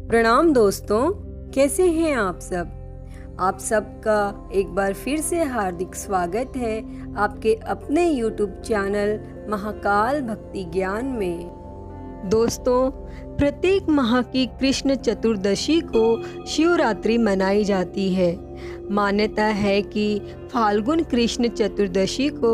प्रणाम दोस्तों, कैसे हैं आप सब। आप सबका एक बार फिर से हार्दिक स्वागत है आपके अपने YouTube चैनल महाकाल भक्ति ज्ञान में। दोस्तों, प्रत्येक माह की कृष्ण चतुर्दशी को शिवरात्रि मनाई जाती है। मान्यता है कि फाल्गुन कृष्ण चतुर्दशी को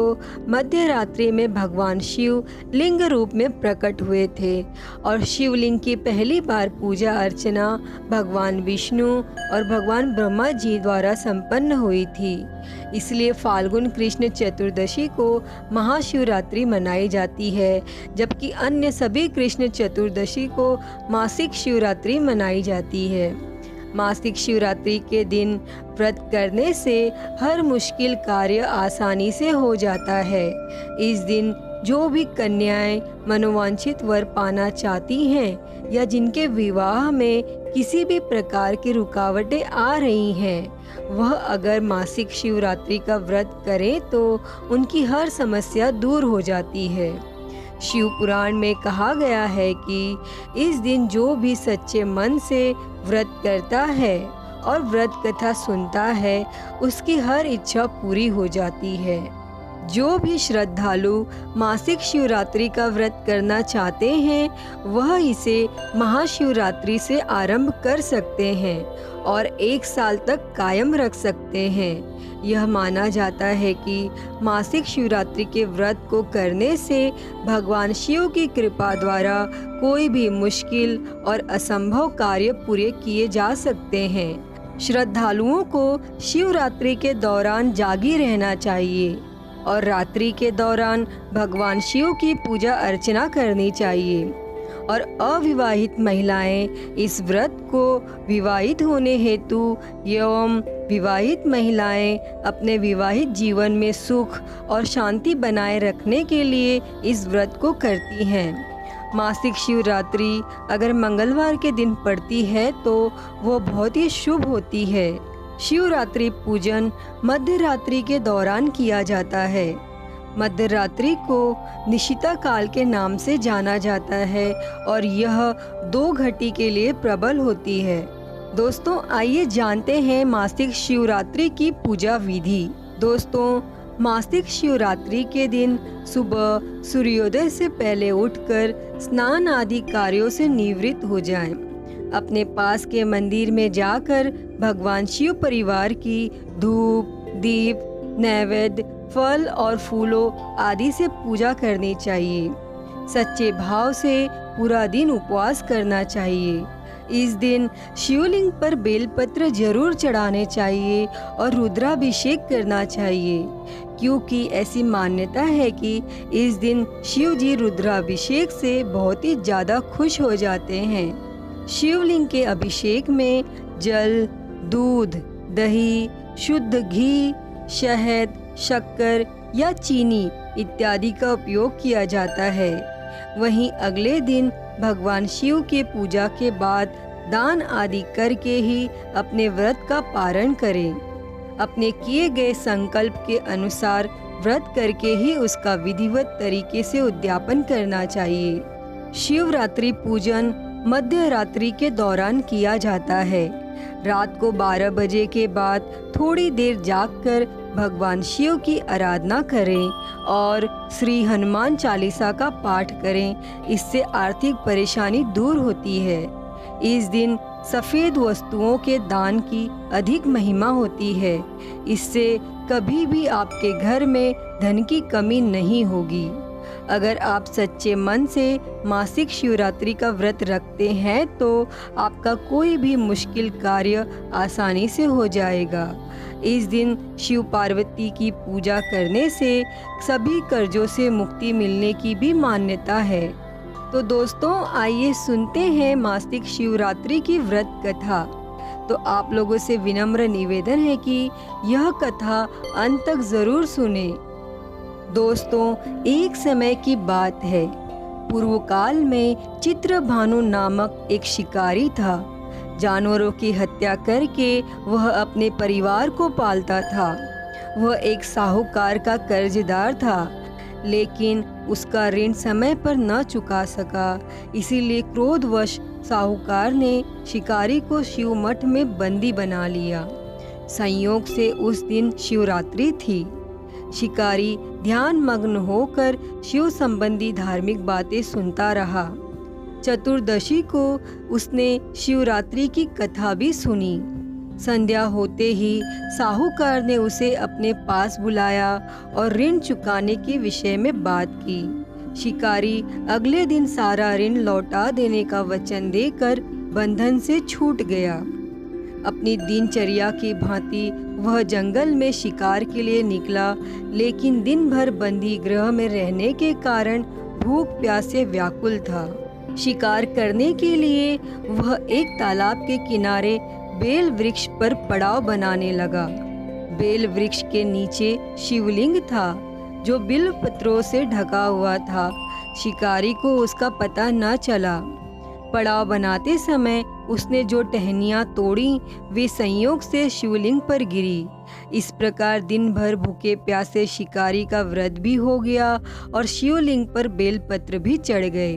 मध्य रात्रि में भगवान शिव लिंग रूप में प्रकट हुए थे और शिवलिंग की पहली बार पूजा अर्चना भगवान विष्णु और भगवान ब्रह्मा जी द्वारा संपन्न हुई थी। इसलिए फाल्गुन कृष्ण चतुर्दशी को महाशिवरात्रि मनाई जाती है, जबकि अन्य सभी कृष्ण चतुर्दशी को मासिक शिवरात्रि मनाई जाती है। मासिक शिवरात्रि के दिन व्रत करने से हर मुश्किल कार्य आसानी से हो जाता है। इस दिन जो भी कन्याएं मनोवांछित वर पाना चाहती हैं या जिनके विवाह में किसी भी प्रकार की रुकावटें आ रही हैं, वह अगर मासिक शिवरात्रि का व्रत करें तो उनकी हर समस्या दूर हो जाती है। शिव पुराण में कहा गया है कि इस दिन जो भी सच्चे मन से व्रत करता है और व्रत कथा सुनता है, उसकी हर इच्छा पूरी हो जाती है। जो भी श्रद्धालु मासिक शिवरात्रि का व्रत करना चाहते हैं, वह इसे महाशिवरात्रि से आरंभ कर सकते हैं और 1 साल तक कायम रख सकते हैं। यह माना जाता है कि मासिक शिवरात्रि के व्रत को करने से भगवान शिव की कृपा द्वारा कोई भी मुश्किल और असंभव कार्य पूरे किए जा सकते हैं। श्रद्धालुओं को शिवरात्रि के दौरान जागी रहना चाहिए और रात्रि के दौरान भगवान शिव की पूजा अर्चना करनी चाहिए और अविवाहित महिलाएं इस व्रत को विवाहित होने हेतु एवं विवाहित महिलाएं अपने विवाहित जीवन में सुख और शांति बनाए रखने के लिए इस व्रत को करती हैं। मासिक शिवरात्रि अगर मंगलवार के दिन पड़ती है तो वो बहुत ही शुभ होती है। शिवरात्रि पूजन मध्य रात्रि के दौरान किया जाता है। मध्य रात्रि को निशिता काल के नाम से जाना जाता है और यह 2 घटी के लिए प्रबल होती है। दोस्तों, आइए जानते हैं मासिक शिवरात्रि की पूजा विधि। दोस्तों, मासिक शिवरात्रि के दिन सुबह सूर्योदय से पहले उठकर स्नान आदि कार्यों से निवृत्त हो जाएं। अपने पास के मंदिर में जाकर भगवान शिव परिवार की धूप, दीप, नैवेद्य, फल और फूलों आदि से पूजा करनी चाहिए। सच्चे भाव से पूरा दिन उपवास करना चाहिए। इस दिन शिवलिंग पर बेलपत्र जरूर चढ़ाने चाहिए और रुद्राभिषेक करना चाहिए, क्योंकि ऐसी मान्यता है कि इस दिन शिव जी रुद्राभिषेक से बहुत ही ज़्यादा खुश हो जाते हैं। शिवलिंग के अभिषेक में जल, दूध, दही, शुद्ध घी, शहद, शक्कर या चीनी इत्यादि का उपयोग किया जाता है। वहीं अगले दिन भगवान शिव के पूजा के बाद दान आदि करके ही अपने व्रत का पारण करें। अपने किए गए संकल्प के अनुसार व्रत करके ही उसका विधिवत तरीके से उद्यापन करना चाहिए। शिवरात्रि पूजन मध्य रात्रि के दौरान किया जाता है। रात को 12 बजे के बाद थोड़ी देर जागकर भगवान शिव की आराधना करें और श्री हनुमान चालीसा का पाठ करें। इससे आर्थिक परेशानी दूर होती है। इस दिन सफ़ेद वस्तुओं के दान की अधिक महिमा होती है। इससे कभी भी आपके घर में धन की कमी नहीं होगी। अगर आप सच्चे मन से मासिक शिवरात्रि का व्रत रखते हैं तो आपका कोई भी मुश्किल कार्य आसानी से हो जाएगा। इस दिन शिव पार्वती की पूजा करने से सभी कर्जों से मुक्ति मिलने की भी मान्यता है। तो दोस्तों, आइए सुनते हैं मासिक शिवरात्रि की व्रत कथा। तो आप लोगों से विनम्र निवेदन है कि यह कथा अंत तक जरूर सुने। दोस्तों, एक समय की बात है। पूर्व काल में चित्रभानु नामक एक शिकारी था। जानवरों की हत्या करके वह अपने परिवार को पालता था। वह एक साहूकार का कर्जदार था। लेकिन उसका ऋण समय पर न चुका सका। इसीलिए क्रोधवश साहूकार ने शिकारी को शिव मठ में बंदी बना लिया। संयोग से उस दिन शिवरात्रि थी। शिकारी ध्यान मग्न होकर शिव संबंधी धार्मिक बातें सुनता रहा। चतुर्दशी को उसने शिवरात्रि की कथा भी सुनी। संध्या होते ही साहूकार ने उसे अपने पास बुलाया और ऋण चुकाने के विषय में बात की। शिकारी अगले दिन सारा ऋण लौटा देने का वचन देकर बंधन से छूट गया। अपनी दिनचर्या की भांति वह जंगल में शिकार के लिए निकला, लेकिन दिन भर बंदी गृह में रहने के कारण भूख प्यास से व्याकुल था। शिकार करने के लिए वह एक तालाब के किनारे बेल वृक्ष पर पड़ाव बनाने लगा। बेल वृक्ष के नीचे शिवलिंग था जो बिल्व पत्रों से ढका हुआ था। शिकारी को उसका पता न चला। पड़ाव बनाते समय उसने जो टहनियाँ तोड़ी वे संयोग से शिवलिंग पर गिरी। इस प्रकार दिन भर भूखे प्यासे शिकारी का व्रत भी हो गया और शिवलिंग पर बेलपत्र भी चढ़ गए।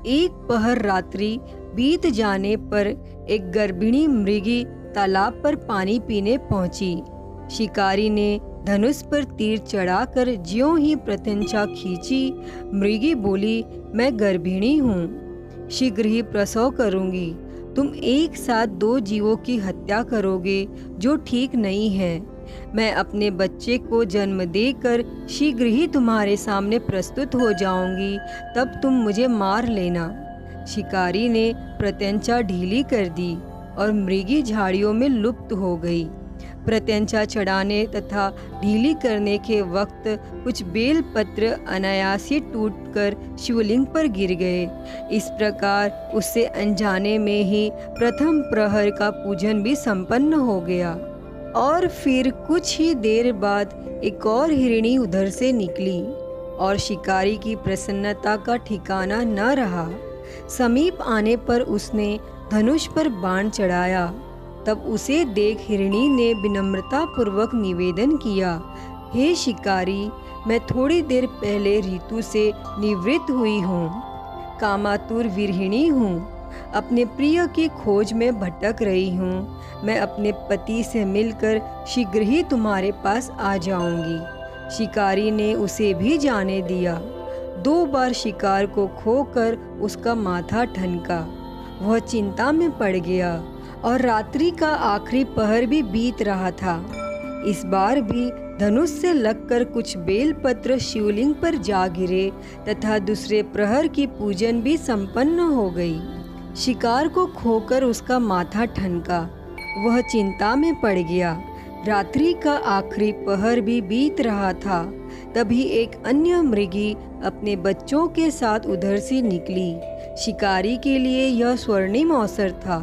एक पहर रात्रि बीत जाने पर एक गर्भिणी मृगी तालाब पर पानी पीने पहुंची। शिकारी ने धनुष पर तीर चढ़ाकर ज्यों ही प्रत्यंचा खींची, मृगी बोली, मैं गर्भिणी हूँ, शीघ्र ही प्रसव करूंगी। तुम एक साथ 2 जीवों की हत्या करोगे जो ठीक नहीं है। मैं अपने बच्चे को जन्म देकर शीघ्र ही तुम्हारे सामने प्रस्तुत हो जाऊंगी, तब तुम मुझे मार लेना। शिकारी ने प्रत्यंचा ढीली कर दी और मृगी झाड़ियों में लुप्त हो गई। प्रत्यंचा चढ़ाने तथा ढीली करने के वक्त कुछ बेल पत्र अनायास ही टूटकर शिवलिंग पर गिर गए। इस प्रकार उससे अनजाने में ही प्रथम प्रहर का पूजन भी संपन्न हो गया। और फिर कुछ ही देर बाद एक और हिरणी उधर से निकली और शिकारी की प्रसन्नता का ठिकाना न रहा। समीप आने पर उसने धनुष पर बाण चढ़ाया। तब उसे देख हिरणी ने विनम्रता पूर्वक निवेदन किया, हे शिकारी, मैं थोड़ी देर पहले ऋतु से निवृत्त हुई हूँ, कामातुर विरहिणी हूँ, अपने प्रिय की खोज में भटक रही हूँ। मैं अपने पति से मिलकर शीघ्र ही तुम्हारे पास आ जाऊंगी। शिकारी ने उसे भी जाने दिया। 2 बार शिकार को खोकर उसका माथा ठनका। वह चिंता में पड़ गया और रात्रि का आखिरी पहर भी बीत रहा था। इस बार भी धनुष से लगकर कुछ बेलपत्र शिवलिंग पर जा गिरे तथा दूसरे प्रहर की पूजन भी संपन्न हो गई। शिकार को खोकर उसका माथा ठनका। वह चिंता में पड़ गया। रात्रि का आखिरी पहर भी बीत रहा था। तभी एक अन्य मृगी अपने बच्चों के साथ उधर से निकली। शिकारी के लिए यह स्वर्णिम अवसर था।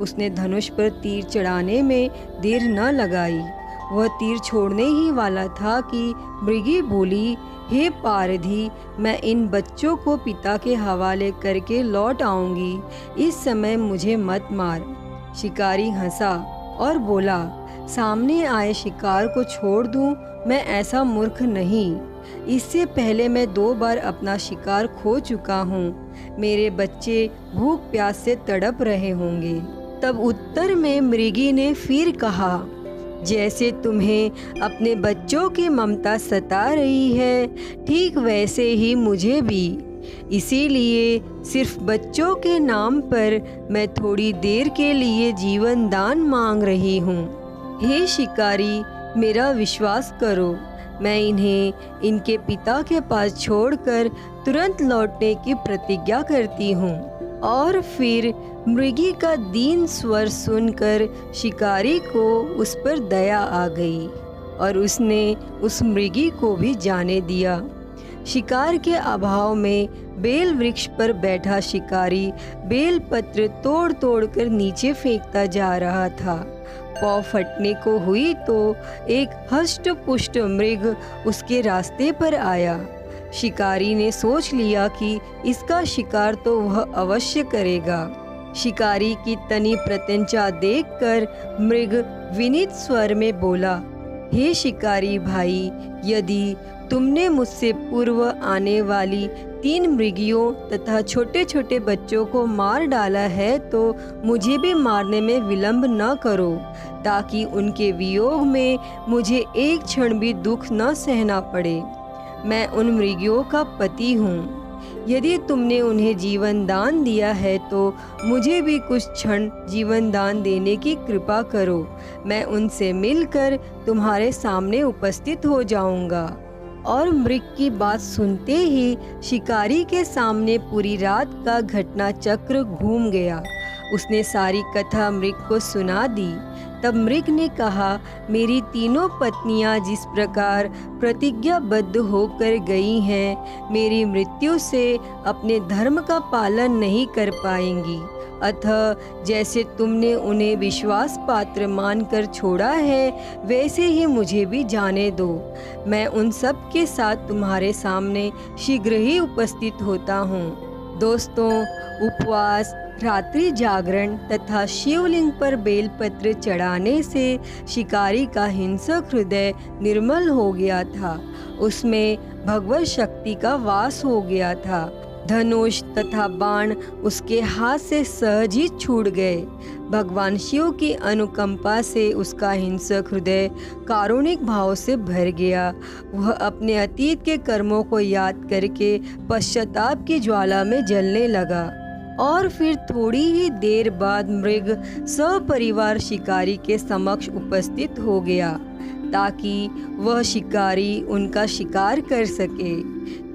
उसने धनुष पर तीर चढ़ाने में देर न लगाई। वह तीर छोड़ने ही वाला था कि मृगी बोली, हे पारधी, मैं इन बच्चों को पिता के हवाले करके लौट आऊंगी, इस समय मुझे मत मार। शिकारी हंसा और बोला, सामने आए शिकार को छोड़ दूं, मैं ऐसा मूर्ख नहीं। इससे पहले मैं 2 बार अपना शिकार खो चुका हूँ। मेरे बच्चे भूख प्यास से तड़प रहे होंगे। तब उत्तर में मृगी ने फिर कहा, जैसे तुम्हें अपने बच्चों की ममता सता रही है, ठीक वैसे ही मुझे भी। इसीलिए सिर्फ बच्चों के नाम पर मैं थोड़ी देर के लिए जीवन दान मांग रही हूँ। हे शिकारी, मेरा विश्वास करो, मैं इन्हें इनके पिता के पास छोड़कर तुरंत लौटने की प्रतिज्ञा करती हूँ। और फिर मृगी का दीन स्वर सुनकर शिकारी को उस पर दया आ गई और उसने उस मृगी को भी जाने दिया। शिकार के अभाव में बेल वृक्ष पर बैठा शिकारी बेल पत्र तोड़ तोड़ कर नीचे फेंकता जा रहा था। पाँव फटने को हुई तो एक हष्ट पुष्ट मृग उसके रास्ते पर आया। शिकारी ने सोच लिया कि इसका शिकार तो वह अवश्य करेगा। शिकारी की तनी प्रत्यंचा देखकर मृग विनीत स्वर में बोला, हे शिकारी भाई, यदि तुमने मुझसे पूर्व आने वाली 3 मृगियों तथा छोटे छोटे बच्चों को मार डाला है, तो मुझे भी मारने में विलंब न करो, ताकि उनके वियोग में मुझे एक क्षण भी दुख न सहना पड़े। मैं उन मृगियों का पति हूँ। यदि तुमने उन्हें जीवन दान दिया है, तो मुझे भी कुछ क्षण जीवन दान देने की कृपा करो। मैं उनसे मिलकर तुम्हारे सामने उपस्थित हो जाऊंगा। और मृग की बात सुनते ही शिकारी के सामने पूरी रात का घटना चक्र घूम गया। उसने सारी कथा मृग को सुना दी। तब मृग ने कहा, मेरी तीनों पत्नियां जिस प्रकार प्रतिज्ञाबद्ध होकर गई हैं, मेरी मृत्यु से अपने धर्म का पालन नहीं कर पाएंगी। अतः जैसे तुमने उन्हें विश्वास पात्र मानकर छोड़ा है, वैसे ही मुझे भी जाने दो। मैं उन सब के साथ तुम्हारे सामने शीघ्र ही उपस्थित होता हूँ। दोस्तों, उपवास, रात्रि जागरण तथा शिवलिंग पर बेलपत्र चढ़ाने से शिकारी का हिंसक हृदय निर्मल हो गया था। उसमें भगवत शक्ति का वास हो गया था। धनुष तथा बाण उसके हाथ से सहज ही छूट गए। भगवान शिव की अनुकंपा से उसका हिंसक हृदय कारुणिक भाव से भर गया। वह अपने अतीत के कर्मों को याद करके पश्चाताप की ज्वाला में जलने लगा। और फिर थोड़ी ही देर बाद मृग सपरिवार शिकारी के समक्ष उपस्थित हो गया, ताकि वह शिकारी उनका शिकार कर सके।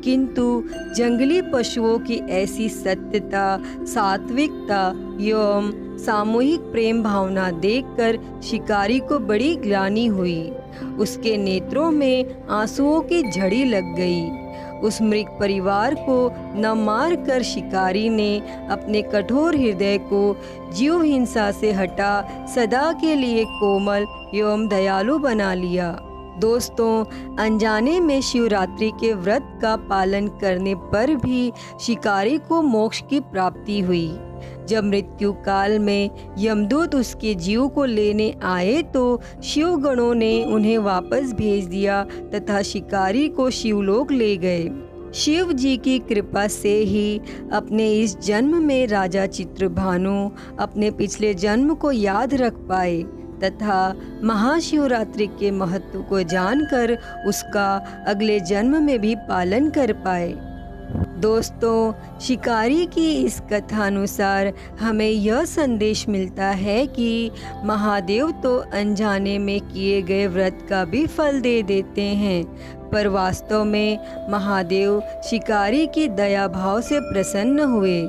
किंतु जंगली पशुओं की ऐसी सत्यता, सात्विकता एवं सामूहिक प्रेम भावना देखकर शिकारी को बड़ी ग्लानि हुई। उसके नेत्रों में आंसुओं की झड़ी लग गई। उस मृग परिवार को न मार कर शिकारी ने अपने कठोर हृदय को जीव हिंसा से हटा सदा के लिए कोमल एवं दयालु बना लिया। दोस्तों, अनजाने में शिवरात्रि के व्रत का पालन करने पर भी शिकारी को मोक्ष की प्राप्ति हुई। जब मृत्यु काल में यमदूत उसके जीव को लेने आए, तो शिवगणों ने उन्हें वापस भेज दिया तथा शिकारी को शिवलोक ले गए। शिव जी की कृपा से ही अपने इस जन्म में राजा चित्रभानु अपने पिछले जन्म को याद रख पाए तथा महाशिवरात्रि के महत्व को जानकर उसका अगले जन्म में भी पालन कर पाए। दोस्तों, शिकारी की इस कथा अनुसार हमें यह संदेश मिलता है कि महादेव तो अनजाने में किए गए व्रत का भी फल दे देते हैं, पर वास्तव में महादेव शिकारी की दया भाव से प्रसन्न हुए।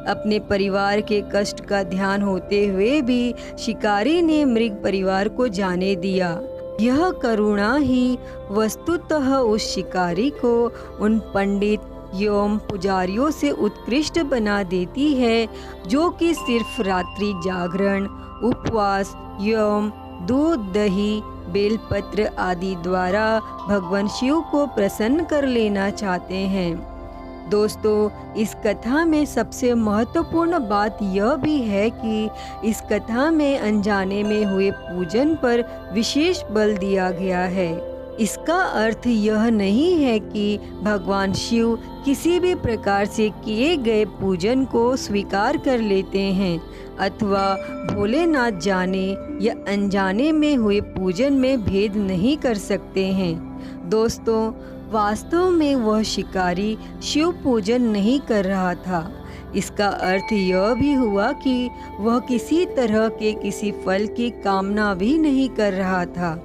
अपने परिवार के कष्ट का ध्यान होते हुए भी शिकारी ने मृग परिवार को जाने दिया। यह करुणा ही वस्तुतः उस शिकारी को उन पंडित एवं पुजारियों से उत्कृष्ट बना देती है, जो कि सिर्फ रात्रि जागरण, उपवास एवं दूध, दही, बेलपत्र आदि द्वारा भगवान शिव को प्रसन्न कर लेना चाहते हैं। दोस्तों, इस कथा में सबसे महत्वपूर्ण बात यह भी है कि इस कथा में अनजाने में हुए पूजन पर विशेष बल दिया गया है। इसका अर्थ यह नहीं है कि भगवान शिव किसी भी प्रकार से किए गए पूजन को स्वीकार कर लेते हैं अथवा भोलेनाथ जाने या अनजाने में हुए पूजन में भेद नहीं कर सकते हैं। दोस्तों, वास्तव में वह शिकारी शिव पूजन नहीं कर रहा था। इसका अर्थ यह भी हुआ कि वह किसी तरह के किसी फल की कामना भी नहीं कर रहा था।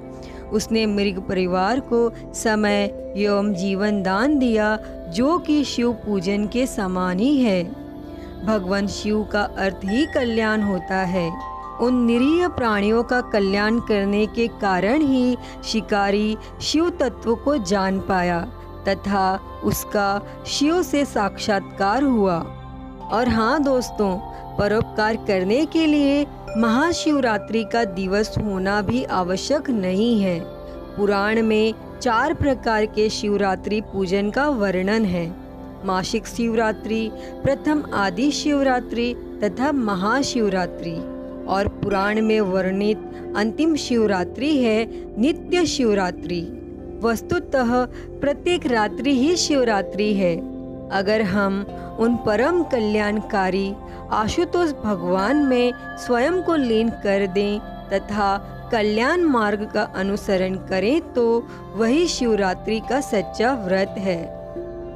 उसने मृग परिवार को समय एवं जीवन दान दिया, जो कि शिव पूजन के समान ही है। भगवान शिव का अर्थ ही कल्याण होता है। उन निरीह प्राणियों का कल्याण करने के कारण ही शिकारी शिव तत्व को जान पाया तथा उसका शिव से साक्षात्कार हुआ। और हाँ दोस्तों, परोपकार करने के लिए महाशिवरात्रि का दिवस होना भी आवश्यक नहीं है। पुराण में 4 प्रकार के शिवरात्रि पूजन का वर्णन है। मासिक शिवरात्रि, प्रथम आदि शिवरात्रि तथा महाशिवरात्रि। और पुराण में वर्णित अंतिम शिवरात्रि है नित्य शिवरात्रि। वस्तुतः प्रत्येक रात्रि ही शिवरात्रि है। अगर हम उन परम कल्याणकारी आशुतोष भगवान में स्वयं को लीन कर दें तथा कल्याण मार्ग का अनुसरण करें तो वही शिवरात्रि का सच्चा व्रत है।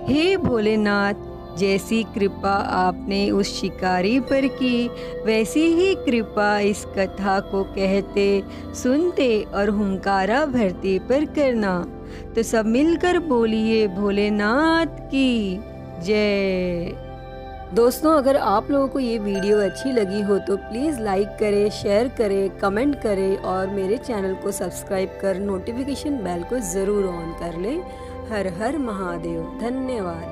हे भोलेनाथ, जैसी कृपा आपने उस शिकारी पर की, वैसी ही कृपा इस कथा को कहते, सुनते और हुंकारा भरते पर करना। तो सब मिलकर बोलिए भोलेनाथ की जय। दोस्तों, अगर आप लोगों को ये वीडियो अच्छी लगी हो तो प्लीज़ लाइक करें, शेयर करें, कमेंट करें और मेरे चैनल को सब्सक्राइब कर नोटिफिकेशन बेल को ज़रूर ऑन कर लें। हर हर महादेव। धन्यवाद।